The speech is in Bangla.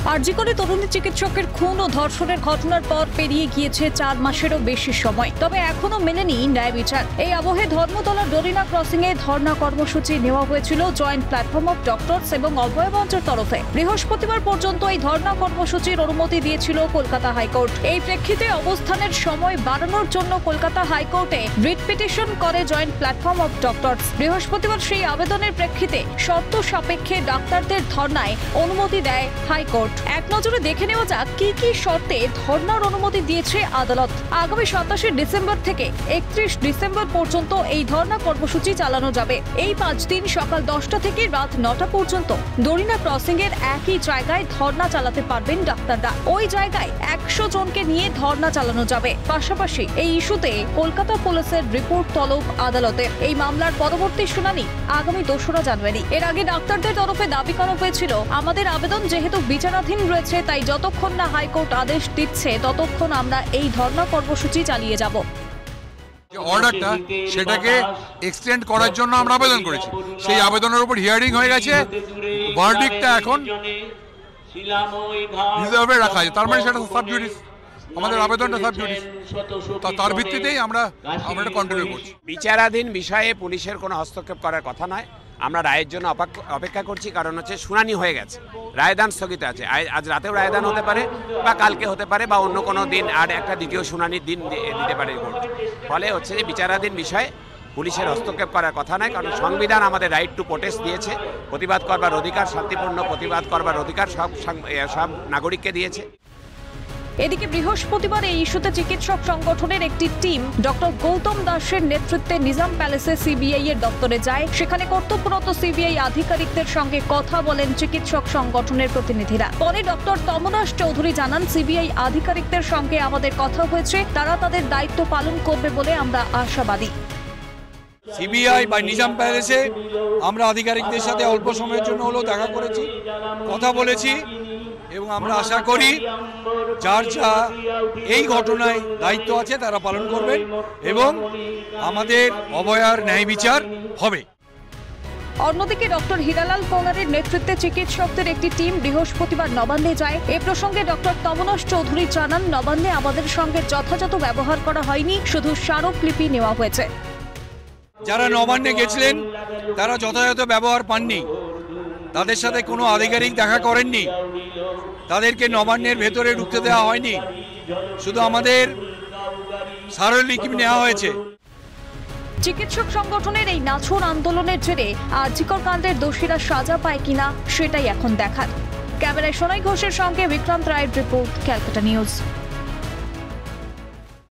আরজিকরে তরুণী চিকিৎসকের খুন ও ধর্ষণের ঘটনার পর পেরিয়ে গিয়েছে 4 মাসেরও বেশি সময়, তবে এখনো মেলেনি ন্যায় বিচার। এই আবহে ধর্মতলা ডরিনা ক্রসিং এ ধর্ণা কর্মসূচি নেওয়া হয়েছিল জয়েন্ট প্ল্যাটফর্ম অফ ডক্টরস এবং অভয় মঞ্চের তরফে। বৃহস্পতিবার পর্যন্ত এই ধর্ণা কর্মসূচির অনুমতি দিয়েছিল কলকাতা হাইকোর্ট। এই প্রেক্ষিতে অবস্থানের সময় বাড়ানোর জন্য কলকাতা হাইকোর্টে রিট পিটিশন করে জয়েন্ট প্ল্যাটফর্ম অফ ডক্টরস। বৃহস্পতিবার সেই আবেদনের প্রেক্ষিতে শর্ত সাপেক্ষে ডাক্তারদের ধর্ণায় অনুমতি দেয় হাইকোর্ট। এক নজরে দেখে নেওয়া যাক কি কি শর্তে ধর্ণার অনুমতি দিয়েছে আদালত। আগামী 27 ডিসেম্বর থেকে 31 ডিসেম্বর পর্যন্ত এই ধর্ণা কর্মসূচি চালানো যাবে। এই 5 দিন সকাল 10টা থেকে রাত 9টা পর্যন্ত ডরিনা ক্রসিং এর একই জায়গায় ধর্ণা চালাতে পারবেন ডাক্তাররা। ওই জায়গায় 100 জনকে নিয়ে ধর্ণা চালানো যাবে। পাশাপাশি এই ইস্যুতে কলকাতা পুলিশের রিপোর্ট তলব আদালতে। এই মামলার পরবর্তী শুনানি আগামী 2রা জানুয়ারি। এর আগে ডাক্তারদের তরফে দাবি করা হয়েছিল, আমাদের আবেদন যেহেতু বিচারাধীন রয়েছে, তাই যতক্ষণ না হাইকোর্ট আদেশ দিচ্ছে ততক্ষণ আমরা এই ধর্ণা কর্মসূচি চালিয়ে যাব। অর্ডারটা সেটাকে এক্সটেন্ড করার জন্য আমরা আবেদন করেছি। সেই আবেদনের উপর হিয়ারিং হয়ে গেছে, ভার্ডিক্টটা এখন রিজার্ভে রাখা আছে। তার মানে সেটা সাবজুডিস, আমাদের আবেদনটা সাবজুডিস, তার ভিত্তিতেই আমরা এটা কন্টিনিউ করছি। বিচারাধীন বিষয়ে পুলিশের কোনো হস্তক্ষেপ করার কথা নয়। আমরা রায়ের জন্য অপেক্ষা করছি, কারণ হচ্ছে শুনানি হয়ে গেছে, রায়দান স্থগিত আছে। আজ রাতেও রায়দান হতে পারে বা কালকে হতে পারে বা অন্য কোনো দিন আর একটা দ্বিতীয় শুনানির দিন দিতে পারে কোর্ট। ফলে হচ্ছে যে বিচারাধীন বিষয়ে পুলিশের হস্তক্ষেপ করার কথা নয়, কারণ সংবিধান আমাদের রাইট টু প্রোটেস্ট দিয়েছে। প্রতিবাদ করবার অধিকার, শান্তিপূর্ণ প্রতিবাদ করবার অধিকার সব নাগরিককে দিয়েছে। এদিকে বৃহস্পতিবার এই ইস্যুতে চিকিৎসক সংগঠনের একটি টিম ডক্টর গৌতম দাসের নেতৃত্বে নিজাম প্যালেসে সিবিআই এর দপ্তরে যায়। সেখানে কর্তব্যরত সিবিআই আধিকারিকদের সঙ্গে কথা বলেন চিকিৎসক সংগঠনের প্রতিনিধিরা। পরে ডক্টর তমনাশ চৌধুরী জানান, সিবিআই আধিকারিকদের সঙ্গে আমাদের কথা হয়েছে, তারা তাদের দায়িত্ব পালন করবে বলে আমরা আশাবাদী। সিবিআই বা নিজাম প্যালেসে আমরা আধিকারিকদের সাথে অল্প সময়ের জন্য হলেও দেখা করেছি, কথা বলেছি এবং আমরা আশা করি যার যা এই ঘটনায় দায়িত্ব আছে তারা পালন করবেন এবং আমাদের অভয়ার ন্যায় বিচার হবে। অন্যদিকে ডক্টর হীরালাল কোনারের নেতৃত্বে চিকিৎসকদের একটি টিম বৃহস্পতিবার নবান্নে যায়। এ প্রসঙ্গে ডক্টর তমনাশ চৌধুরী জানান, নবান্নে আমাদের সঙ্গে যথাযথ ব্যবহার করা হয়নি, শুধু স্মারকলিপি নেওয়া হয়েছে। যারা নবান্নে গেছিলেন তারা যথাযথ ব্যবহার পাননি, তাদের সাথে কোনো আধিকারিক দেখা করেননি, তাদেরকে নবান্নের ভেতরে ঢুকতে দেওয়া হয়নি, শুধু আমাদের স্মারকলিপি নেওয়া হয়েছে। চিকিৎসক সংগঠনের এই নাছোড় আন্দোলনের জেরে আরজিকর কাণ্ডের দোষীরা সাজা পায় কিনা সেটাই এখন দেখার। ক্যামেরায় সোনাই ঘোষের সঙ্গে বিক্রান্ত রায়ের রিপোর্ট, ক্যালকাটা নিউজ।